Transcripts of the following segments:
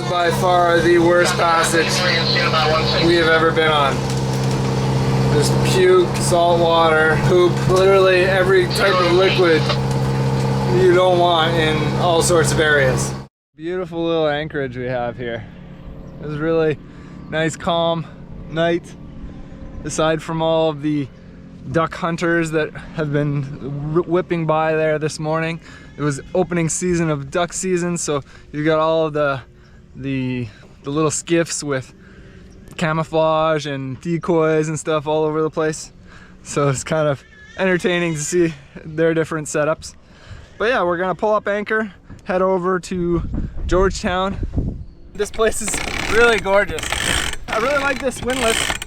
by far the worst passage we have ever been on. Just puke, salt water, poop, literally every type of liquid you don't want in all sorts of areas. Beautiful little anchorage we have here. It was really nice, calm night. Aside from all of the duck hunters that have been whipping by there this morning. It was opening season of duck season, so you've got all of the little skiffs with camouflage and decoys and stuff all over the place. So it's kind of entertaining to see their different setups. But yeah, we're gonna pull up anchor, head over to Georgetown. This place is really gorgeous. I really like this windlass.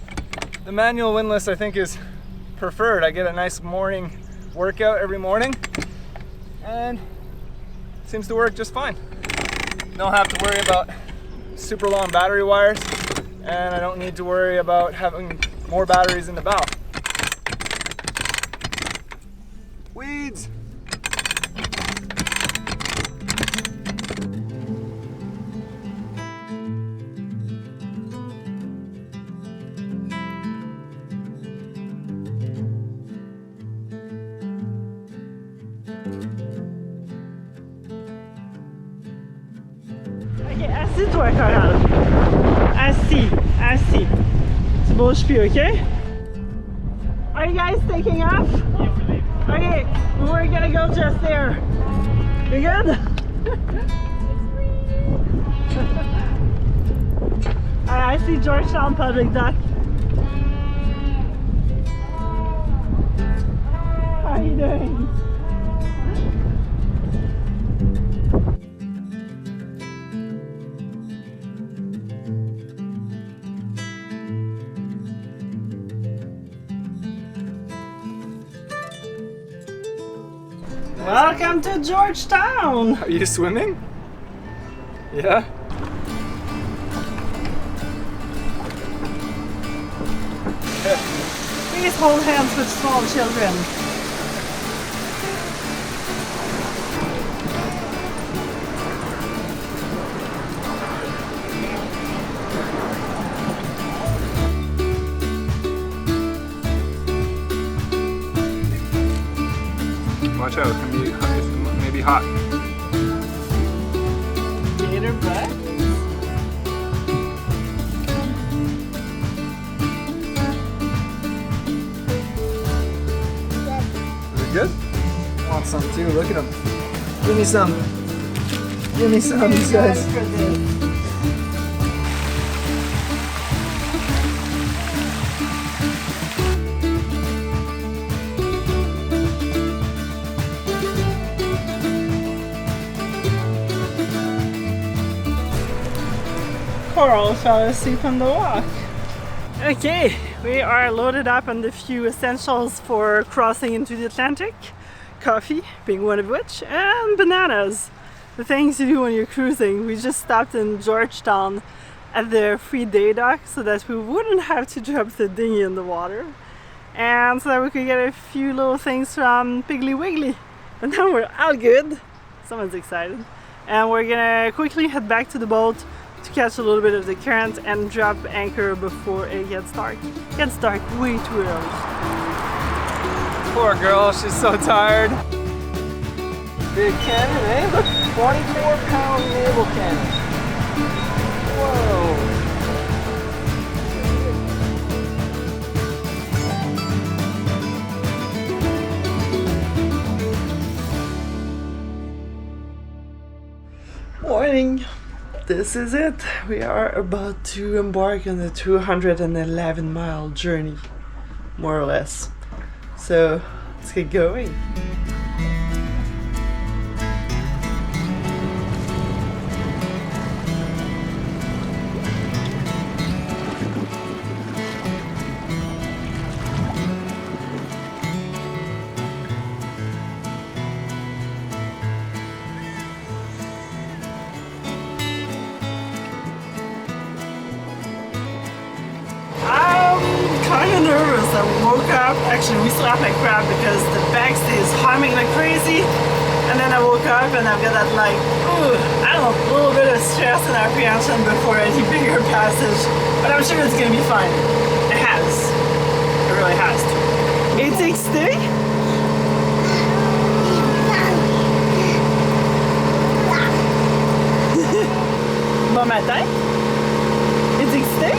The manual windlass I think is preferred. I get a nice morning workout every morning and it seems to work just fine. Don't have to worry about super long battery wires and I don't need to worry about having more batteries in the bow. Weeds! Assieds-toi, Coral. Assis. Tu bouges plus, okay? Are you guys taking off? Okay, we're gonna go just there. You good? I see Georgetown public duck. How are you doing? Welcome to Georgetown! Are you swimming? Yeah? Please hold hands with small children. Watch out, it may be hot. Gator butt. Is it good? I want some too, look at them. Give me some. Give me some, he says. Coral fell asleep on the walk. Okay, we are loaded up on the few essentials for crossing into the Atlantic. Coffee being one of which, and bananas. The things you do when you're cruising. We just stopped in Georgetown at the free day dock so that we wouldn't have to drop the dinghy in the water. And so that we could get a few little things from Piggly Wiggly. And now we're all good. Someone's excited. And we're gonna quickly head back to the boat to catch a little bit of the current and drop anchor before it gets dark. It gets dark way too early. Poor girl, she's so tired. Big cannon, eh? Look, 24-pound naval cannon. Whoa. Morning! This is it. We are about to embark on a 211-mile journey, more or less. So let's get going. Kind of nervous. I woke up, actually we slept like crap because the backstay is humming like crazy And then I woke up and I've got that like, ooh, I don't know, a little bit of stress and apprehension before any bigger passage. But I'm sure it's gonna be fine. It has. It really has to. 860? Bon matin? 860?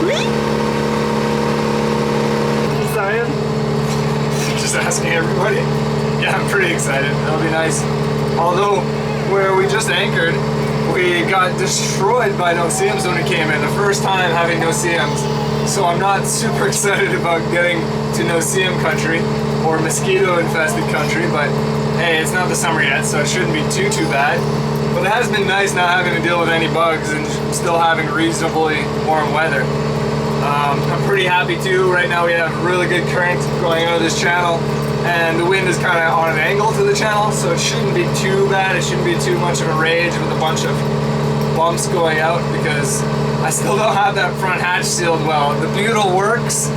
Oui? Sorry. Just asking everybody. Yeah, I'm pretty excited. That'll be nice. Although, where we just anchored, we got destroyed by no-see-ums when we came in. The first time having no-see-ums. So I'm not super excited about getting to no-see-um country or mosquito-infested country, but hey, it's not the summer yet, so it shouldn't be too bad. But it has been nice not having to deal with any bugs and still having reasonably warm weather. I'm pretty happy too. Right now we have really good current going out of this channel, and the wind is kind of on an angle to the channel, so it shouldn't be too bad. It shouldn't be too much of a rage with a bunch of bumps going out, because I still don't have that front hatch sealed well. The butyl works,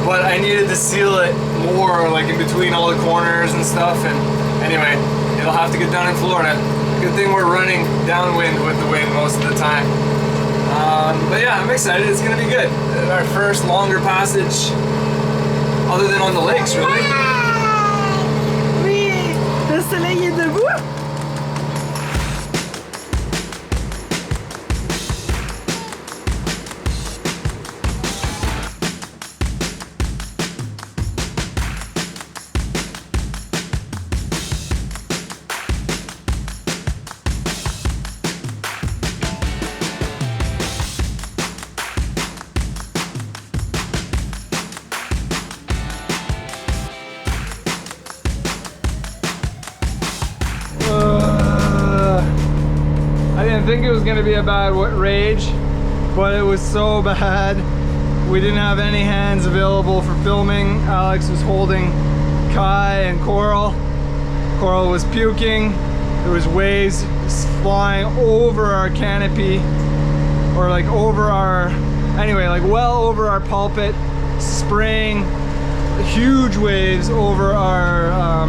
but I needed to seal it more, like in between all the corners and stuff. And anyway, it'll have to get done in Florida. Good thing we're running downwind with the wind most of the time. But yeah, I'm excited. It's gonna be good. Our first longer passage, other than on the lakes, really. Oui, le soleil est debout. I didn't think it was going to be a bad rage, but it was so bad. We didn't have any hands available for filming. Alex was holding Kai and Coral. Coral was puking. There was waves flying over our canopy, or like over our, anyway, like well over our pulpit, spraying huge waves over our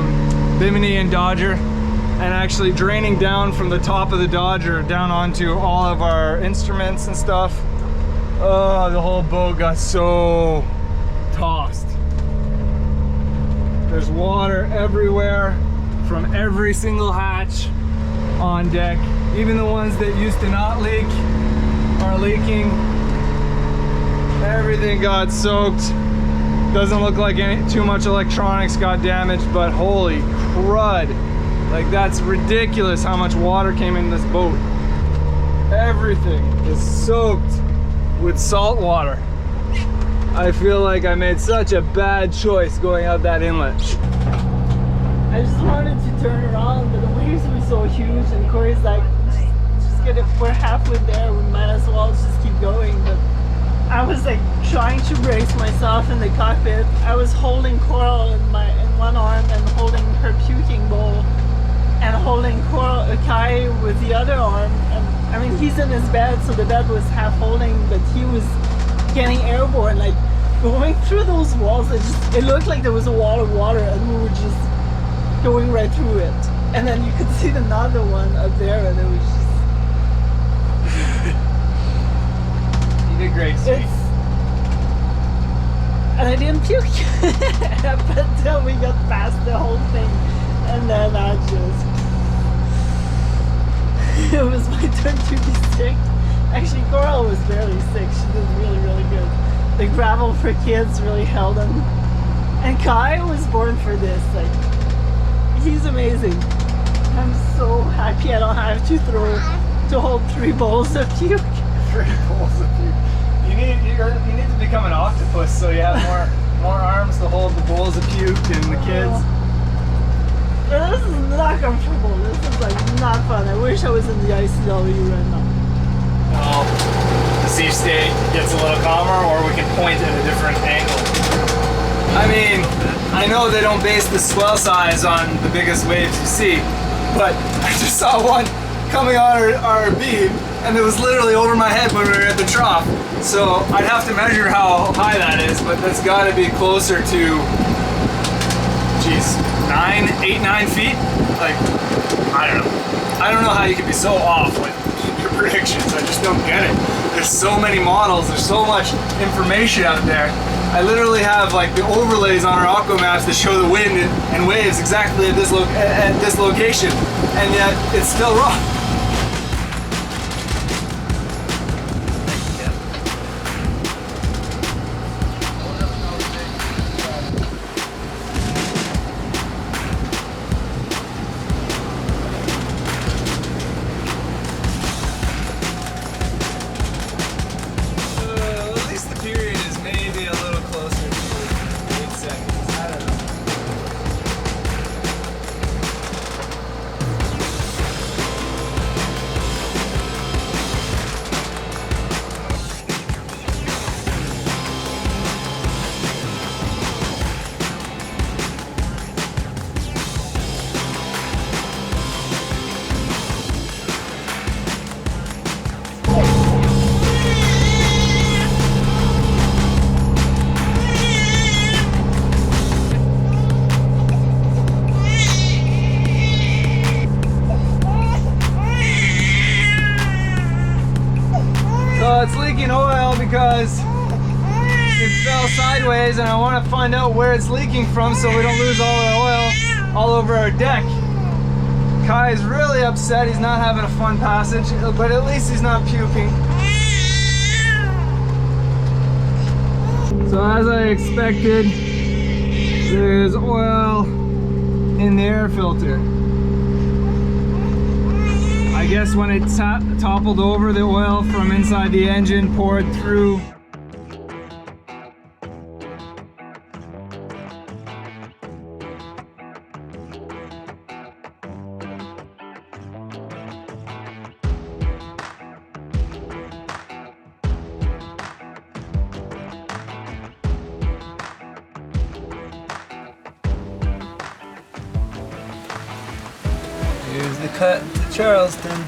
Bimini and Dodger, and actually draining down from the top of the Dodger down onto all of our instruments and stuff. Oh, the whole boat got so tossed. There's water everywhere from every single hatch on deck. Even the ones that used to not leak are leaking. Everything got soaked. Doesn't look like too much electronics got damaged, but holy crud. Like, that's ridiculous how much water came in this boat. Everything is soaked with salt water. I feel like I made such a bad choice going out that inlet. I just wanted to turn around, but the waves were so huge, and Corey's like, just get it, we're halfway there, we might as well just keep going. But I was like trying to brace myself in the cockpit. I was holding Coral in one arm and holding her puking bowl, and holding Kai with the other arm. And I mean, he's in his bed, so the bed was half holding, but he was getting airborne, like going through those walls. It looked like there was a wall of water, and we were just going right through it. And then you could see another one up there, and it was just. You did great, Steve. And I didn't puke up until we got past the whole thing. And then I just, it was my turn to be sick. Actually, Coral was barely sick. She did really, really good. The gravel for kids really held him. And Kai was born for this. Like, he's amazing. I'm so happy I don't have to hold 3 bowls of puke. 3 bowls of puke. You need to become an octopus, so you have more arms to hold the bowls of puke and the kids. This is not comfortable. This is like not fun. I wish I was in the ICW right now. Well, the sea state gets a little calmer, or we can point at a different angle. I mean, I know they don't base the swell size on the biggest waves you see, but I just saw one coming on our beam, and it was literally over my head when we were at the trough. So I'd have to measure how high that is, but that's got to be closer to, geez, 8, 9 feet. Like, I don't know. I don't know how you can be so off with your predictions. I just don't get it. There's so many models. There's so much information out there. I literally have like the overlays on our Aqua maps that show the wind and waves exactly at this location, and yet it's still wrong. It's leaking oil because it fell sideways, and I want to find out where it's leaking from so we don't lose all our oil all over our deck. Kai is really upset. He's not having a fun passage, but at least he's not puking. So as I expected, there's oil in the air filter. I guess when it toppled over, the oil from inside the engine poured through. Here's the cut to Charleston.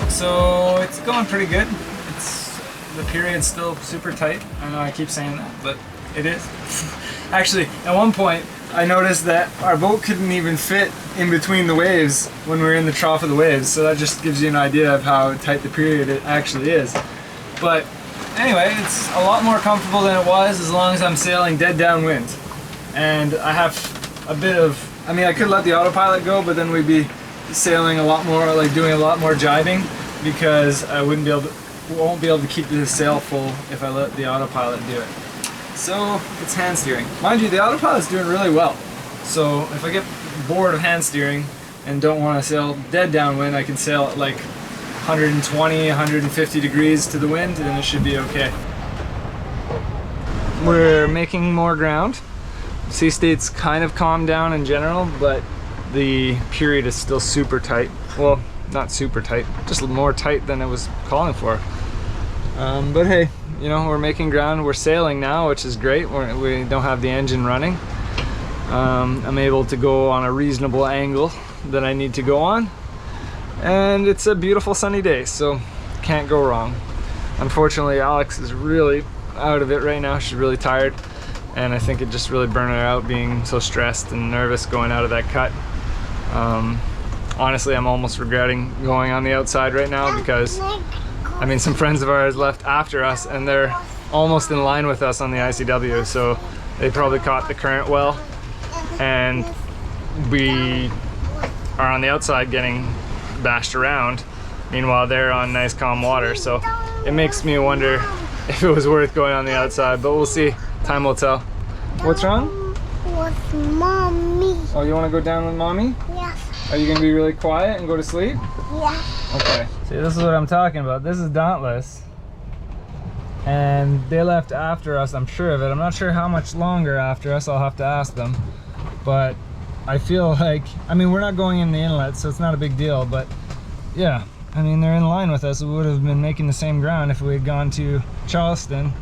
So it's going pretty good. The period's still super tight. I know I keep saying that, but it is. Actually, at one point I noticed that our boat couldn't even fit in between the waves when we were in the trough of the waves, so that just gives you an idea of how tight the period it actually is. But anyway, it's a lot more comfortable than it was as long as I'm sailing dead downwind. And I have a bit of, I mean, I could let the autopilot go, but then we'd be sailing a lot more, like doing a lot more jibing, because I won't be able to keep the sail full if I let the autopilot do it. So it's hand steering. Mind you, the autopilot's doing really well. So if I get bored of hand steering and don't want to sail dead downwind, I can sail at like 120, 150 degrees to the wind, and it should be okay. We're making more ground. Sea state's kind of calmed down in general, but the period is still super tight. Well, not super tight, just more tight than it was calling for. But hey, you know, we're making ground. We're sailing now, which is great. We don't have the engine running. I'm able to go on a reasonable angle that I need to go on, and it's a beautiful sunny day, so can't go wrong. Unfortunately, Alex is really out of it right now. She's really tired, and I think it just really burned her out being so stressed and nervous going out of that cut. Honestly, I'm almost regretting going on the outside right now, because I mean, some friends of ours left after us and they're almost in line with us on the ICW, so they probably caught the current well, and we are on the outside getting bashed around. Meanwhile, they're on nice calm water, so it makes me wonder if it was worth going on the outside, but we'll see. Time will tell. What's wrong? With mommy. Oh, you want to go down with mommy? Yes. Are you going to be really quiet and go to sleep? Yes. Okay. See, this is what I'm talking about. This is Dauntless. And they left after us, I'm sure of it. I'm not sure how much longer after us, I'll have to ask them. But I feel like, I mean, we're not going in the inlet, so it's not a big deal, but yeah, I mean, they're in line with us. We would have been making the same ground if we had gone to Charleston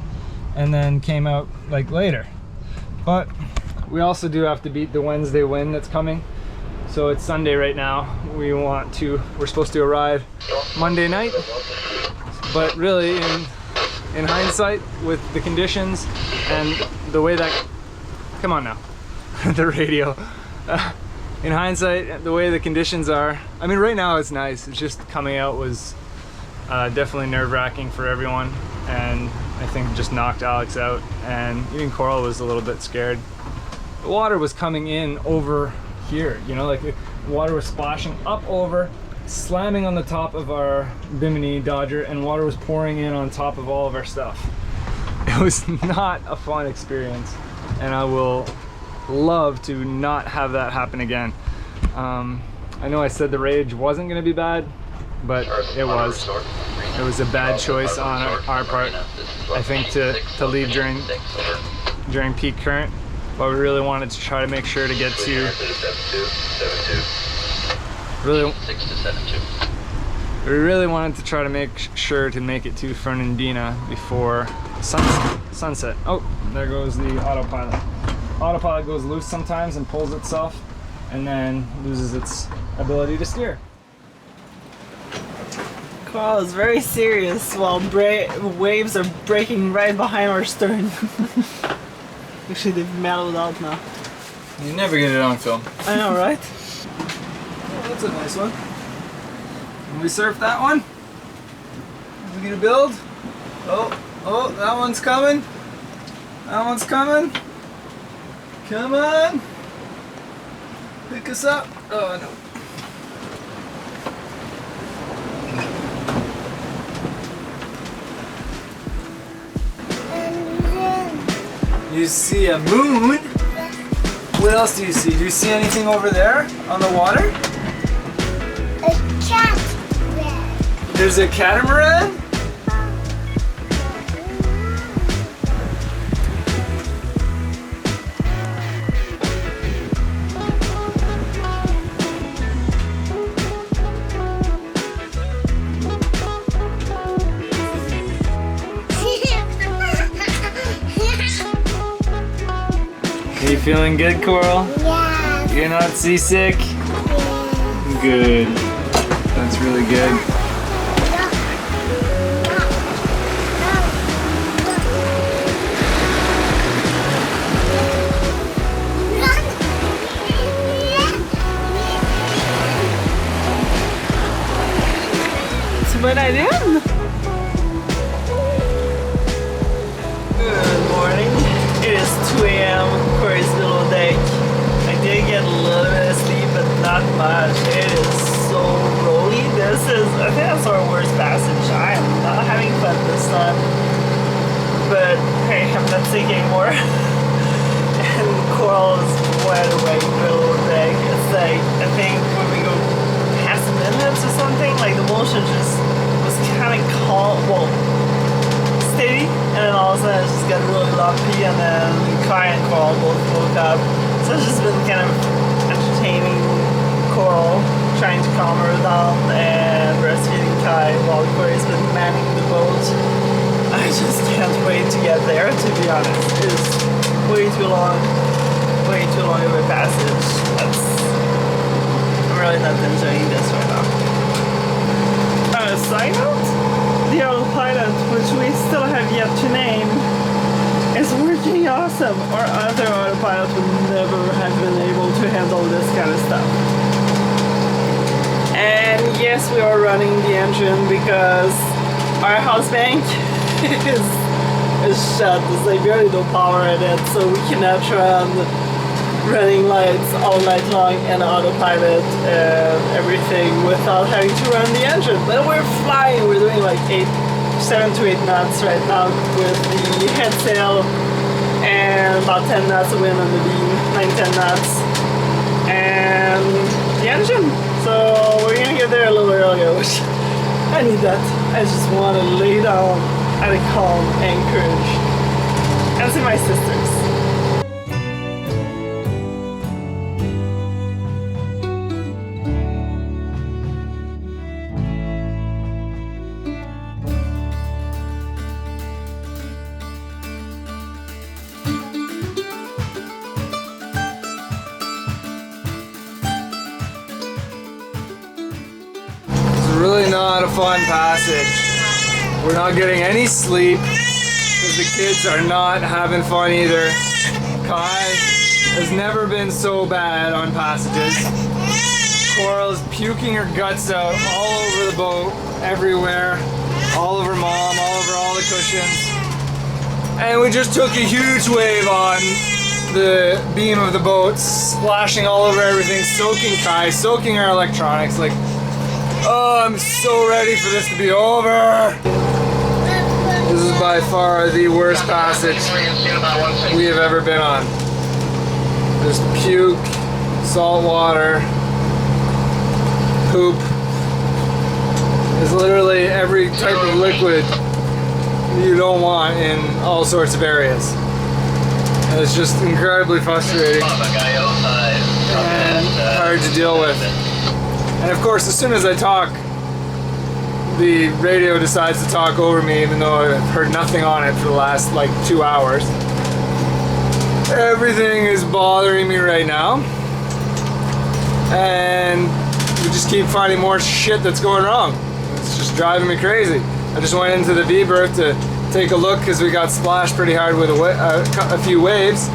and then came out like later. But we also do have to beat the Wednesday wind that's coming. So it's Sunday right now. We're supposed to arrive Monday night, but really in hindsight, with the conditions and the way that come on now. The radio. In hindsight, the way the conditions are, I mean, right now it's nice. It's just coming out was definitely nerve-wracking for everyone, and I think just knocked Alex out, and even Coral was a little bit scared. The water was coming in over here, you know, like the water was splashing up over, slamming on the top of our Bimini Dodger, and water was pouring in on top of all of our stuff. It was not a fun experience, and I will love to not have that happen again. I know I said the rage wasn't going to be bad, but it was. It was a bad choice on our part, I think, to leave during peak current, but we really wanted to try to make sure to get to we really wanted to try to make sure to make it to Fernandina before sunset. Oh, there goes the autopilot. Autopilot goes loose sometimes and pulls itself, and then loses its ability to steer. Coral is very serious while waves are breaking right behind our stern. Actually, they've mellowed out now. You never get it on film. I know, right? Oh, that's a nice one. Can we surf that one? Are we gonna build? Oh, that one's coming. That one's coming. Come on. Pick us up. Oh, no. You see a moon? What else do you see? Do you see anything over there on the water? A catamaran. There's a catamaran? Are you feeling good, Coral? Yeah. You're not seasick? Good. That's really good. So what I did? Good morning. It is 2 a.m. Corey's little deck. I did get a little bit of sleep, but not much. It is so rolly. I think that's our worst passage. I am not having fun this time. But hey, I'm not sick anymore. And Coral is wide awake in the little deck. It's like, I think when we go past minutes or something, like the motion just was kind of calm. Well, steady, and then all of a sudden it just got really lumpy, and then Kai and Coral both woke up. So it's just been kind of entertaining Coral, trying to calm her down, and breastfeeding Kai while Corey's been manning the boat. I just can't wait to get there, to be honest. It's way too long of a passage. I'm really not enjoying this right now. Side note? The autopilot, which we still have yet to name, is working awesome. Our other autopilot would never have been able to handle this kind of stuff. And yes, we are running the engine because our house bank is shut. There's like barely no power in it, so we cannot run running lights all night long and autopilot and everything without having to run the engine. But we're flying. We're doing like 7 to 8 knots right now with the head sail and about 10 knots of wind on the beam, 9-10 knots, and the engine. So we're gonna get there a little earlier, which I need that. I just want to lay down at a calm anchorage and see my sisters. Really not a fun passage. We're not getting any sleep because the kids are not having fun either. Kai has never been so bad on passages. Coral is puking her guts out all over the boat, everywhere, all over mom, all over all the cushions. And we just took a huge wave on the beam of the boat, splashing all over everything, soaking Kai, soaking our electronics. Like, oh, I'm so ready for this to be over. This is by far the worst passage we have ever been on. There's puke, salt water, poop. There's literally every type of liquid you don't want in all sorts of areas. And it's just incredibly frustrating and hard to deal with. And of course, as soon as I talk, the radio decides to talk over me, even though I've heard nothing on it for the last like 2 hours. Everything is bothering me right now. And we just keep finding more shit that's going wrong. It's just driving me crazy. I just went into the V-berth to take a look because we got splashed pretty hard with a few waves.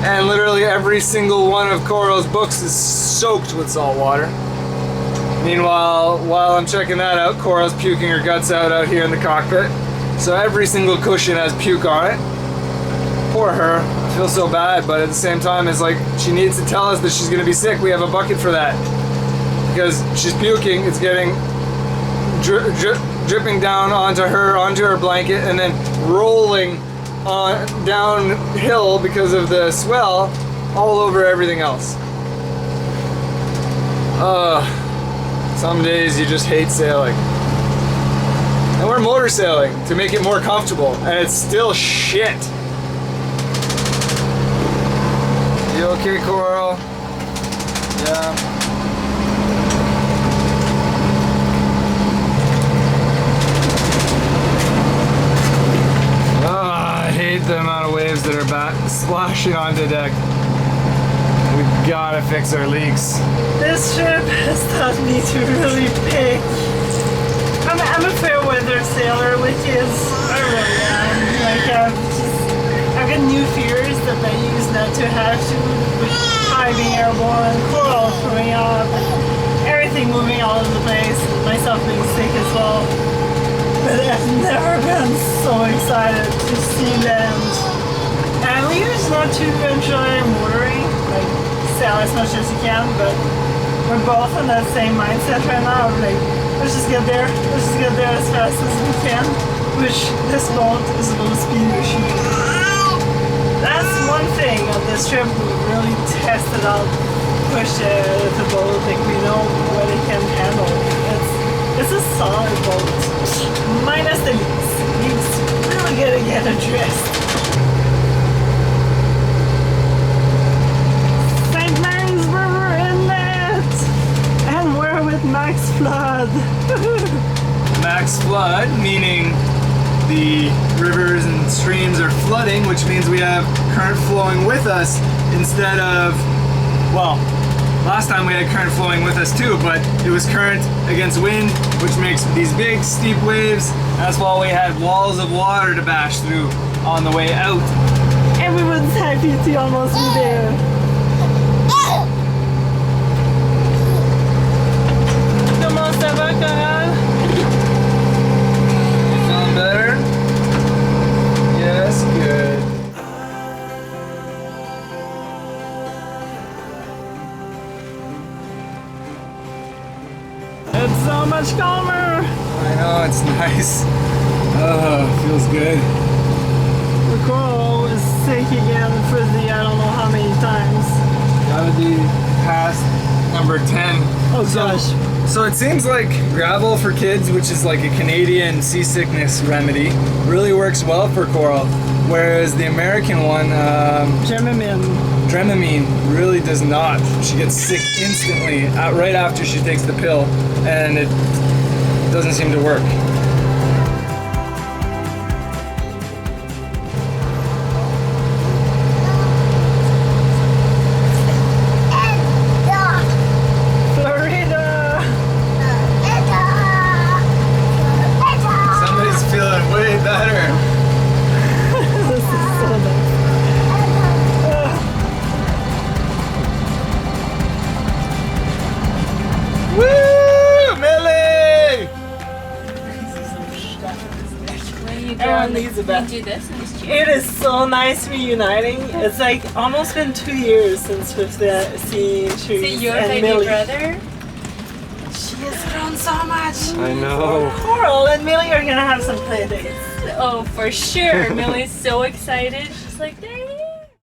And literally every single one of Coral's books is soaked with salt water. Meanwhile, while I'm checking that out, Coral's puking her guts out here in the cockpit. So every single cushion has puke on it. Poor her. I feel so bad, but at the same time, it's like she needs to tell us that she's going to be sick. We have a bucket for that. Because she's puking, it's getting dripping down onto her blanket, and then rolling downhill because of the swell all over everything else. Some days you just hate sailing. And we're motor sailing to make it more comfortable, and it's still shit. You okay, Coral? Yeah. I hate the amount of waves that are splashing onto deck. We've gotta fix our leaks. This trip has taught me to really pick. I'm a fair weather sailor, which is I really am. Like I've got new fears that I used not to have to, with high being airborne, coral throwing up, everything moving all over the place, myself being sick as well. But I've never been so excited to see land. And we used not to enjoy motoring, like sail as much as you can, but we're both in that same mindset right now. Like, let's just get there as fast as we can, which this boat is a low speed machine. That's one thing on this trip we really tested out, pushed the boat, like we know what it can handle. It's a solid boat, minus the leaks. Leaks really gotta get addressed. St. Mary's River Inlet! And we're with max flood. Max flood, meaning the rivers and streams are flooding, which means we have current flowing with us instead of, well, last time we had current flowing with us too, but it was current against wind, which makes these big steep waves. That's why we had walls of water to bash through on the way out. Everyone's happy to almost be there. Comment ça va, Coral? Feeling better? Yes, good. It's so much calmer. I know, it's nice. Oh, feels good. The coral is sick again for the I don't know how many times. Gotta be past number 10. Oh gosh. So it seems like gravel for kids, which is like a Canadian seasickness remedy, really works well for coral, whereas the American one, Dramamine, really does not. She gets sick instantly, right after she takes the pill, and it doesn't seem to work. Everyone needs a bath. Do this and just cheer. It is so nice reuniting. It's like almost been 2 years since we've seen Trees See your and baby Millie. brother? She has grown so much. I know. Coral and Millie are gonna have some play dates. Oh, for sure. Millie's so excited. She's like, Daddy.